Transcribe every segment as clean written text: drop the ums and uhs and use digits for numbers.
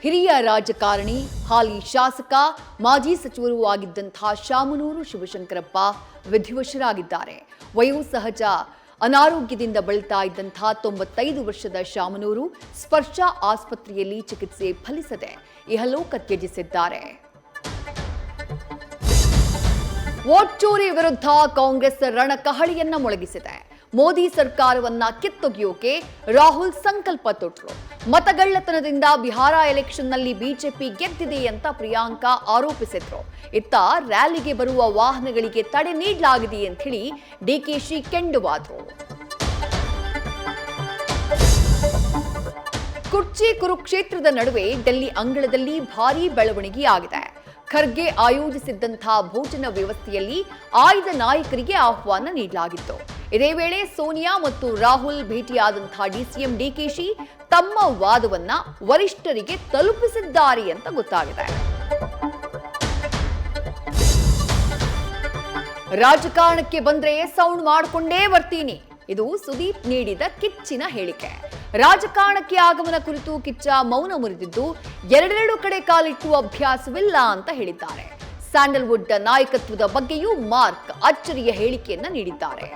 ಹಿರಿಯ ರಾಜಕಾರಣಿ, ಹಾಲಿ ಶಾಸಕ, ಮಾಜಿ ಸಚಿವರೂ ಆಗಿದ್ದಂತಹ ಶಾಮನೂರು ಶಿವಶಂಕರಪ್ಪ ವಿಧಿವಶರಾಗಿದ್ದಾರೆ. ವಯೋಸಹಜ ಅನಾರೋಗ್ಯದಿಂದ ಬಳಲ್ತಾ ಇದ್ದಂತಹ 95 ವರ್ಷದ ಶಾಮನೂರು ಸ್ಪರ್ಶ ಆಸ್ಪತ್ರೆಯಲ್ಲಿ ಚಿಕಿತ್ಸೆ ಫಲಿಸದೆ ಇಹಲೋಕ ತ್ಯಜಿಸಿದ್ದಾರೆ. ವೋಟ್ ಚೋರಿ ವಿರುದ್ಧ ಕಾಂಗ್ರೆಸ್ ರಣಕಹಳಿಯನ್ನ ಮೊಳಗಿಸಿದೆ. ಮೋದಿ ಸರ್ಕಾರವನ್ನ ಕಿತ್ತೊಗೆಯೋಕೆ ರಾಹುಲ್ ಸಂಕಲ್ಪ ತೊಟ್ಟರು. ಮತಗಳ್ಳತನದಿಂದ ಬಿಹಾರ ಎಲೆಕ್ಷನ್ನಲ್ಲಿ ಬಿಜೆಪಿ ಗೆದ್ದಿದೆ ಅಂತ ಪ್ರಿಯಾಂಕಾ ಆರೋಪಿಸಿದ್ರು. ಇತ್ತ ರ್ಯಾಲಿಗೆ ಬರುವ ವಾಹನಗಳಿಗೆ ತಡೆ ನೀಡಲಾಗಿದೆ ಅಂತ ಹೇಳಿ ಡಿಕೆಶಿ ಕೆಂಡುವಾದ್ರು. ಕುರ್ಚಿ ಕುರುಕ್ಷೇತ್ರದ ನಡುವೆ ಡೆಲ್ಲಿ ಅಂಗಳದಲ್ಲಿ ಭಾರೀ ಬೆಳವಣಿಗೆಯಾಗಿದೆ. ಖರ್ಗೆ ಆಯೋಜಿಸಿದ್ದಂತಹ ಭೋಜನ ವ್ಯವಸ್ಥೆಯಲ್ಲಿ ಆಯ್ದ ನಾಯಕರಿಗೆ ಆಹ್ವಾನ ನೀಡಲಾಗಿತ್ತು. ಇದೇ ವೇಳೆ ಸೋನಿಯಾ ಮತ್ತು ರಾಹುಲ್ ಭೇಟಿಯಾದಂತಹ ಡಿಸಿಎಂ ಡಿಕೆಶಿ ತಮ್ಮ ವಾದವನ್ನ ವರಿಷ್ಠರಿಗೆ ತಲುಪಿಸಿದ್ದಾರೆ ಅಂತ ಗೊತ್ತಾಗಿದೆ. ರಾಜಕಾರಣಕ್ಕೆ ಬಂದ್ರೆ ಸೌಂಡ್ ಮಾಡಿಕೊಂಡೇ ಬರ್ತೀನಿ, ಇದು ಸುದೀಪ್ ನೀಡಿದ ಕಿಚ್ಚಿನ ಹೇಳಿಕೆ. ರಾಜಕಾರಣಕ್ಕೆ ಆಗಮನ ಕುರಿತು ಕಿಚ್ಚ ಮೌನ ಮುರಿದಿದ್ದು, ಎರಡೆರಡು ಕಡೆ ಕಾಲಿಟ್ಟು ಅಭ್ಯಾಸವಿಲ್ಲ ಅಂತ ಹೇಳಿದ್ದಾರೆ. ಸ್ಯಾಂಡಲ್ವುಡ್ ನಾಯಕತ್ವದ ಬಗ್ಗೆಯೂ ಮಾರ್ಕ್ ಅಚ್ಚರಿಯ ಹೇಳಿಕೆಯನ್ನ ನೀಡಿದ್ದಾರೆ.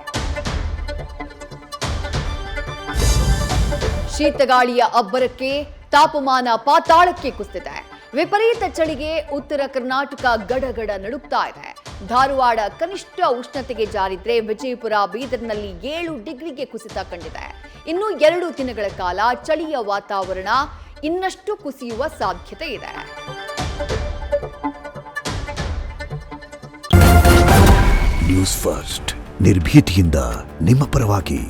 ಶೀತಗಾಳಿಯ ಅಬ್ಬರಕ್ಕೆ ತಾಪಮಾನ ಪಾತಾಳಕ್ಕೆ ಕುಸಿದಿದೆ. ವಿಪರೀತ ಚಳಿಗೆ ಉತ್ತರ ಕರ್ನಾಟಕ ಗಡಗಡ ನಡುಗ್ತಾ ಇದೆ. ಧಾರವಾಡ ಕನಿಷ್ಠ ಉಷ್ಣತೆಗೆ ಜಾರಿದ್ರೆ ವಿಜಯಪುರ, ಬೀದರ್ನಲ್ಲಿ 7 ಡಿಗ್ರಿಗೆ ಕುಸಿತ ಕಂಡಿದೆ. ಇನ್ನು 2 ದಿನಗಳ ಕಾಲ ಚಳಿಯ ವಾತಾವರಣ ಇನ್ನಷ್ಟು ಕುಸಿಯುವ ಸಾಧ್ಯತೆ ಇದೆ. ನ್ಯೂಸ್ ಫಸ್ಟ್, ನಿರ್ಭೀತಿಯಿಂದ ನಿಮ್ಮ ಪರವಾಗಿ.